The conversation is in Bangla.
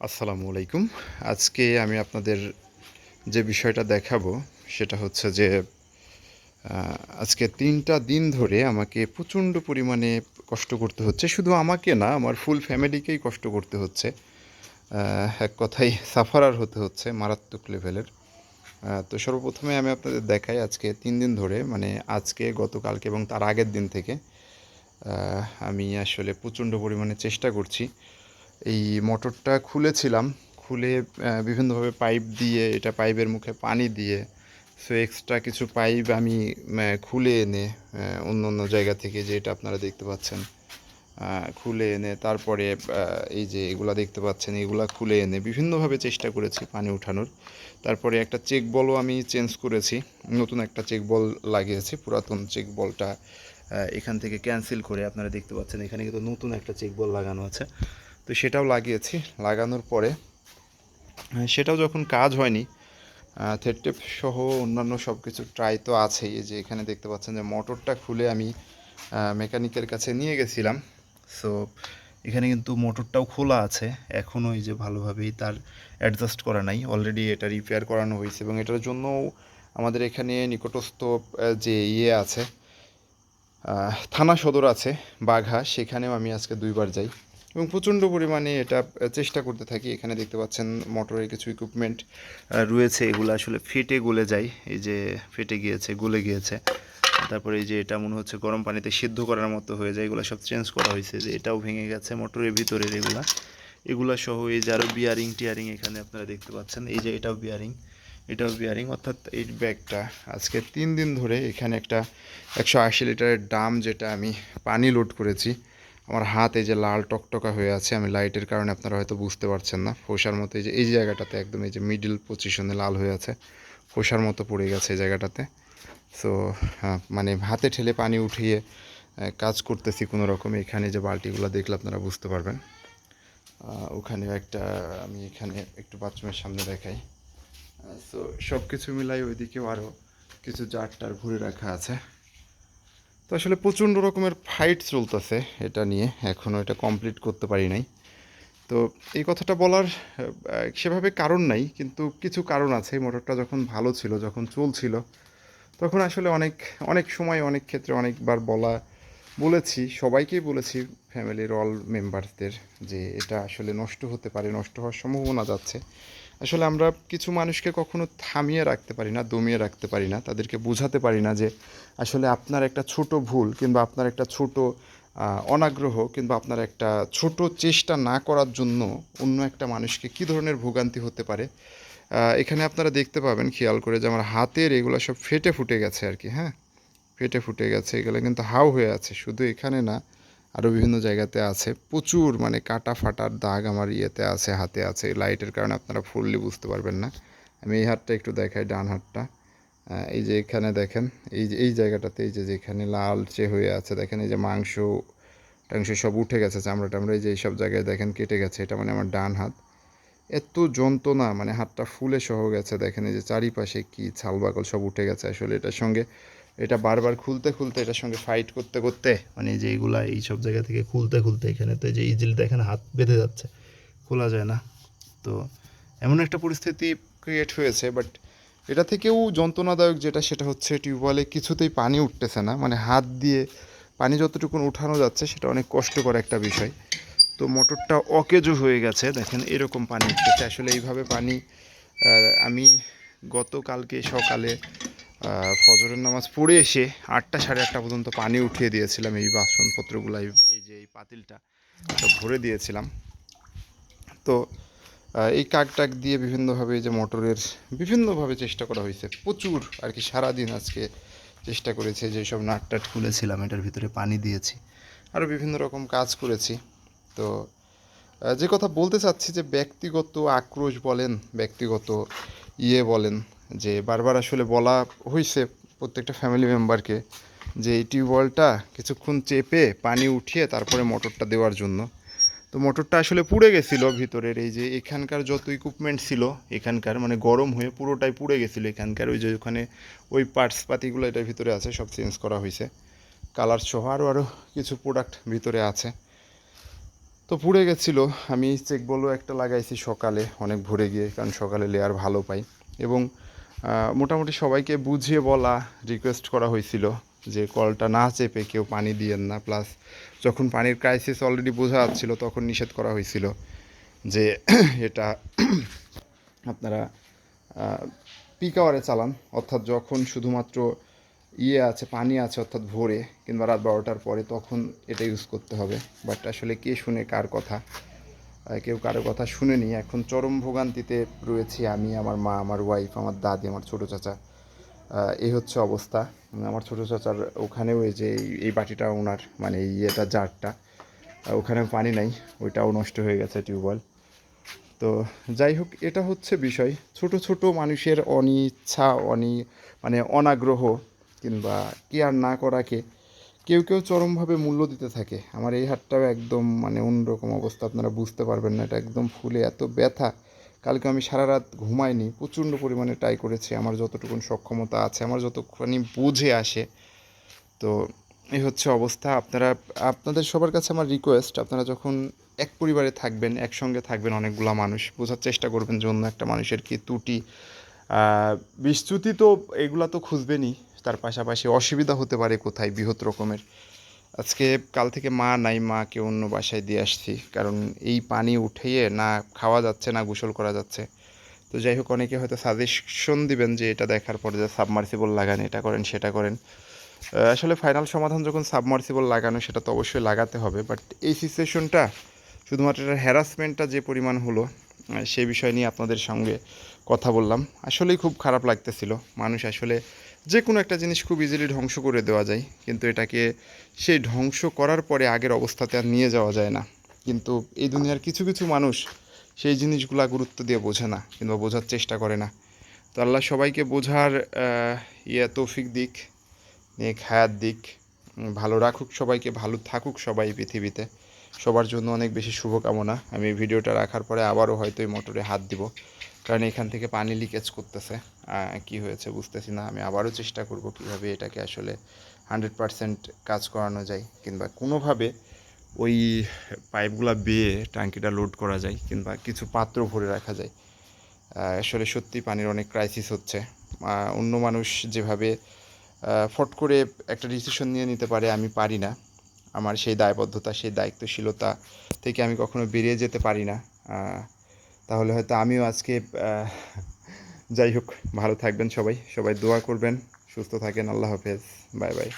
আসসালামু আলাইকুম। আজকে আমি আপনাদের যে বিষয়টা দেখাবো সেটা হচ্ছে যে আজকে ৩টা দিন ধরে আমাকে প্রচণ্ড পরিমাণে কষ্ট করতে হচ্ছে। শুধু আমাকে না, আমার ফুল ফ্যামিলিকেই কষ্ট করতে হচ্ছে। এক কথায় সাফারার হতে হচ্ছে মারাত্মক লেভেলের। তো সর্বপ্রথমে আমি আপনাদের দেখাই আজকে ৩ দিন ধরে, মানে আজকে, গতকালকে এবং তার আগের দিন থেকে আমি আসলে প্রচণ্ড পরিমাণে চেষ্টা করছি। এই মোটরটা খুলেছিলাম, খুলে বিভিন্নভাবে পাইপ দিয়ে, এটা পাইপের মুখে পানি দিয়ে, সো এক্সট্রা কিছু পাইপ আমি খুলে এনে অন্য অন্য জায়গা থেকে, যে এটা আপনারা দেখতে পাচ্ছেন, খুলে এনে তারপরে এই যে এগুলা দেখতে পাচ্ছেন, এগুলা খুলে এনে বিভিন্নভাবে চেষ্টা করেছি পানি উঠানোর। তারপরে একটা চেক বলও আমি চেঞ্জ করেছি, নতুন একটা চেক বল লাগিয়েছি। পুরাতন চেক বলটা এখান থেকে ক্যান্সেল করে আপনারা দেখতে পাচ্ছেন এখানে কিন্তু নতুন একটা চেক বল লাগানো আছে। তো সেটাও লাগিয়েছি। লাগানোর পরে সেটাও যখন কাজ হয়নি, থ্রেড টেপ সহ অন্যান্য সব কিছু ট্রাই তো আছেই। এই যে এখানে দেখতে পাচ্ছেন যে মোটরটা খুলে আমি মেকানিকের কাছে নিয়ে গেছিলাম। সো এখানে কিন্তু মোটরটাও খোলা আছে এখনও, এই যে ভালোভাবেই তার অ্যাডজাস্ট করা নাই, অলরেডি এটা রিপেয়ার করানো হয়েছে। এবং এটার জন্যও আমাদের এখানে নিকটস্থ যে আছে, থানা সদর আছে বাঘা, সেখানেও আমি আজকে 2বার যাই এবং প্রচণ্ড পরিমাণে এটা চেষ্টা করতে থাকি। এখানে দেখতে পাচ্ছেন মোটরের কিছু ইকুইপমেন্ট রয়েছে, এগুলো আসলে ফেটে গলে যায়, এই যে ফেটে গিয়েছে, গলে গিয়েছে। তারপরে এই যে এটা মনে হচ্ছে গরম পানিতে সিদ্ধ করার মতো হয়ে যায়, এগুলো সব চেঞ্জ করা হয়েছে। যে এটাও ভেঙে গেছে মোটরের ভিতরের এগুলা সহ। এই যে আরও বিয়ারিং টিয়ারিং এখানে আপনারা দেখতে পাচ্ছেন, এই যে এটাও বিয়ারিং, অর্থাৎ এই ব্যাগটা আজকে 3 দিন ধরে এখানে একটা 180 লিটারের ড্রাম, যেটা আমি পানি লোড করেছি। আমার হাত এই যে লাল টকটকা হয়ে আছে, আমি লাইটের কারণে আপনারা হয়তো বুঝতে পারছেন না, ফোসার মতো এই যে জায়গাটাতে একদম এই যে মিডল পজিশনে লাল হয়ে আছে, ফোসার মতো পড়ে গেছে এই জায়গাটাতে। সো মানে হাতে ঠেলে পানি উঠিয়ে কাজ করতেছি কোনো রকমে। এখানে যে বালতিগুলো দেখলে আপনারা বুঝতে পারবেন। ওখানেও একটা, আমি এখানে একটু বাথরুমের সামনে দেখাই। সো সব কিছু মিলাই ওইদিকেও আরও কিছু জারটার ভরে রাখা আছে। তো আসলে প্রচণ্ড রকমের ফাইট চলতেছে এটা নিয়ে, এখনও এটা কমপ্লিট করতে পারি নাই। তো এই কথাটা বলার সেভাবে কারণ নাই, কিন্তু কিছু কারণ আছে। মোটরটা যখন ভালো ছিল, যখন চলছিল, তখন আসলে অনেক অনেক সময়, অনেক ক্ষেত্রে, অনেকবার বলেছি, সবাইকেই বলেছি, ফ্যামিলির অল মেম্বারসদের, যে এটা আসলে নষ্ট হতে পারে, নষ্ট হওয়ার সম্ভাবনা যাচ্ছে। আসলে আমরা কিছু মানুষকে কখনো থামিয়ে রাখতে পারি না, দমিয়ে রাখতে পারি না, তাদেরকে বোঝাতে পারি না যে আসলে আপনার একটা ছোট ভুল, কিংবা আপনার একটা ছোট অনাগ্রহ, কিংবা আপনার একটা ছোট চেষ্টা না করার জন্য অন্য একটা মানুষকে কী ধরনের ভোগান্তি হতে পারে। এখানে আপনারা দেখতে পাবেন খেয়াল করে যে আমার হাতের এগুলো সব ফেটে ফুটে গেছে আর কি, হ্যাঁ, ফেটে ফুটে গেছে। এগুলো কিন্তু হাও হয়ে আছে, শুধু এখানে না, আরও বিভিন্ন জায়গাতে আছে। প্রচুর মানে কাটা ফাটার দাগ আমার ইয়েতে আছে, হাতে আছে। লাইটের কারণে আপনারা ফুললি বুঝতে পারবেন না। আমি এই হাতটা একটু দেখাই, ডান হাতটা। এই যে এখানে দেখেন, এই জায়গাটাতে, এই যে যেখানে লালচে হয়ে আছে, দেখেন এই যে মাংস টাংস সব উঠে গেছে, চামড়া টামড়া, এই যে এইসব জায়গায় দেখেন কেটে গেছে। এটা মানে আমার ডান হাত। এত যন্ত্রণা, মানে হাতটা ফুলে সহ গেছে। দেখেন এই যে চারিপাশে কি ছালবাকল সব উঠে গেছে। আসলে এটার সঙ্গে, এটা বারবার খুলতে খুলতে, এটার সঙ্গে ফাইট করতে করতে, মানে যে এইগুলা এই সব জায়গা থেকে খুলতে খুলতে, এখানে তো এই যে ইজিলি দেখেন হাত বেঁধে যাচ্ছে, খোলা যায় না। তো এমন একটা পরিস্থিতি ক্রিয়েট হয়েছে। বাট এটা থেকেও যন্ত্রণাদায়ক যেটা, সেটা হচ্ছে টিউবওয়েলে কিছুতেই পানি উঠতেছে না, মানে হাত দিয়ে পানি যতটুকুন উঠানো যাচ্ছে সেটা অনেক কষ্টকর একটা বিষয়। তো মোটরটা অকেজো হয়ে গেছে, দেখেন এরকম পানি উঠতেছে। আসলে এইভাবে পানি আমি গতকালকে সকালে ফজরের নামাজ পড়ে এসে 8টা সাড়ে 8টা পর্যন্ত পানি উঠিয়ে দিয়েছিলাম। এই বাসনপত্রগুলো, এই যে এই পাতিলটা সব ভরে দিয়েছিলাম। তো এই কাক টাক দিয়ে বিভিন্নভাবে, এই যে মোটরের বিভিন্নভাবে চেষ্টা করা হয়েছে, প্রচুর আর কি। সারাদিন আজকে চেষ্টা করেছি, যে সব নাট টাট খুলেছিলাম এটার ভিতরে পানি দিয়েছি, আরও বিভিন্ন রকম কাজ করেছি। তো যে কথা বলতে চাচ্ছি, যে ব্যক্তিগত আক্রোশ বলেন, ব্যক্তিগত বলেন, যে বারবার আসলে বলা হয়েছে প্রত্যেকটা ফ্যামিলি মেম্বারকে, যে এই টিউবওয়েলটা কিছুক্ষণ চেপে পানি উঠিয়ে তারপরে মোটরটা দেওয়ার জন্য। তো মোটরটা আসলে পুড়ে গেছিলো ভিতরের, এই যে এখানকার যত ইকুইপমেন্ট ছিল এখানকার, মানে গরম হয়ে পুরোটাই পুড়ে গেছিলো এখানকার। ওই যে ওখানে ওই পার্টস পাতিগুলো এটার ভিতরে আছে, সব চেঞ্জ করা হয়েছে, কালার সহ আরও কিছু প্রোডাক্ট ভিতরে আছে। তো পুড়ে গেছিলো। আমি চেক বলও একটা লাগাইছি সকালে অনেক ভোরে গিয়ে, কারণ সকালে লেয়ার ভালো পাই। এবং মোটামুটি সবাইকে বুঝিয়ে বলা, রিকোয়েস্ট করা হয়েছিল যে কলটা না চেপে কেউ পানি দিয়েন না। প্লাস যখন পানির ক্রাইসিস অলরেডি বোঝা যাচ্ছিল তখন নিষেধ করা হয়েছিল যে এটা আপনারা পিক আওয়ারে চালান, অর্থাৎ যখন শুধুমাত্র আছে, পানি আছে, অর্থাৎ ভোরে কিংবা রাত 12টার পরে, তখন এটা ইউজ করতে হবে। বাট আসলে কে শুনে কার কথা? কেউ কারো কথা শুনেনি। এখন চরম ভোগান্তিতে রয়েছি আমি, আমার মা, আমার ওয়াইফ, আমার দাদি, আমার ছোটো চাচা। এই হচ্ছে অবস্থা। আমার ছোটো চাচার ওখানেও এই যে এই বাটিটা ওনার, মানে এই জারটা, ওখানেও পানি নাই, ওইটাও নষ্ট হয়ে গেছে টিউবওয়েল। তো যাই হোক, এটা হচ্ছে বিষয়। ছোট ছোট মানুষের অনিচ্ছা, মানে অনাগ্রহ কিংবা কেয়ার না করাকে কেউ কেউ চরমভাবে মূল্য দিতে থাকে। আমার এই হাতটাও একদম মানে অন্যরকম অবস্থা, আপনারা বুঝতে পারবেন না। এটা একদম ফুলে এত ব্যথা। কালকে আমি সারা রাত ঘুমাইনি, প্রচণ্ড পরিমাণে ট্রাই করেছি আমার যতটুকুন সক্ষমতা আছে, আমার যতখানি বুঝে আসে। তো এই হচ্ছে অবস্থা। আপনাদের সবার কাছে আমার রিকোয়েস্ট, আপনারা যখন এক পরিবারে থাকবেন, একসঙ্গে থাকবেন অনেকগুলা মানুষ, বোঝার চেষ্টা করবেন যে অন্য একটা মানুষের কী ত্রুটি, বিচ্যুতি, তো এগুলা তো খুঁজবেনই। তার পাশাপাশি অসুবিধা হতে পারে কোথায় বৃহৎ রকমের। আজকে কাল থেকে মা নাই, মাকে অন্য বাসায় দিয়ে আসছি, কারণ এই পানি উঠিয়ে না খাওয়া যাচ্ছে না গোসল করা যাচ্ছে। তো যাই হোক, অনেকে হয়তো সাজেশন দিবেন যে এটা দেখার পরে যে সাবমার্সিবল লাগান, এটা করেন সেটা করেন। আসলে ফাইনাল সমাধান যখন সাবমার্সিবল লাগানো, সেটা তো অবশ্যই লাগাতে হবে। বাট এই সিচুয়েশনটা, শুধুমাত্র এটার হ্যারাসমেন্টটা যে পরিমাণ হলো, সেই বিষয় নিয়ে আপনাদের সঙ্গে কথা বললাম। আসলেই খুব খারাপ লাগতেছিল। মানুষ আসলে যে কোনো একটা জিনিস খুব ইজিলি ধ্বংস করে দেওয়া যায়, কিন্তু এটাকে সেই ধ্বংস করার পরে আগের অবস্থাতে আর নিয়ে যাওয়া যায় না। কিন্তু এই দুনিয়ার কিছু কিছু মানুষ সেই জিনিসগুলা গুরুত্ব দিয়ে বোঝে না কিংবা বোঝার চেষ্টা করে না। তো আল্লাহ সবাইকে বোঝার তৌফিক দিক, নেক হায়াত দিক, ভালো রাখুক সবাইকে, ভালো থাকুক সবাই পৃথিবীতে। সবার জন্য অনেক বেশি শুভকামনা। আমি ভিডিওটা রাখার পরে আবারও হয়তো এই মোটরে হাত দিব, কারণ এখান থেকে পানি লিকেজ করতেছে। কি হয়েছে বুঝতেছি না। আমি আবারও চেষ্টা করব কীভাবে এটাকে আসলে 100% কাজ করানো যায়, কিংবা কোনোভাবে ওই পাইপগুলো বেয়ে ট্যাঙ্কিটা লোড করা যায়, কিংবা কিছু পাত্র ভরে রাখা যায়। আসলে সত্যি পানির অনেক ক্রাইসিস হচ্ছে। অন্য মানুষ যেভাবে ফট করে একটা ডিসিশন নিয়ে নিতে পারে, আমি পারি না। আমার সেই দায়বদ্ধতা, সেই দায়িত্বশীলতা থেকে আমি কখনো বেরিয়ে যেতে পারি না। তাহলে হয়তো আমিও আজকে যাই হোক, ভালো থাকবেন সবাই, সবাই দোয়া করবেন, সুস্থ থাকেন। আল্লাহ হাফেজ, বাই বাই।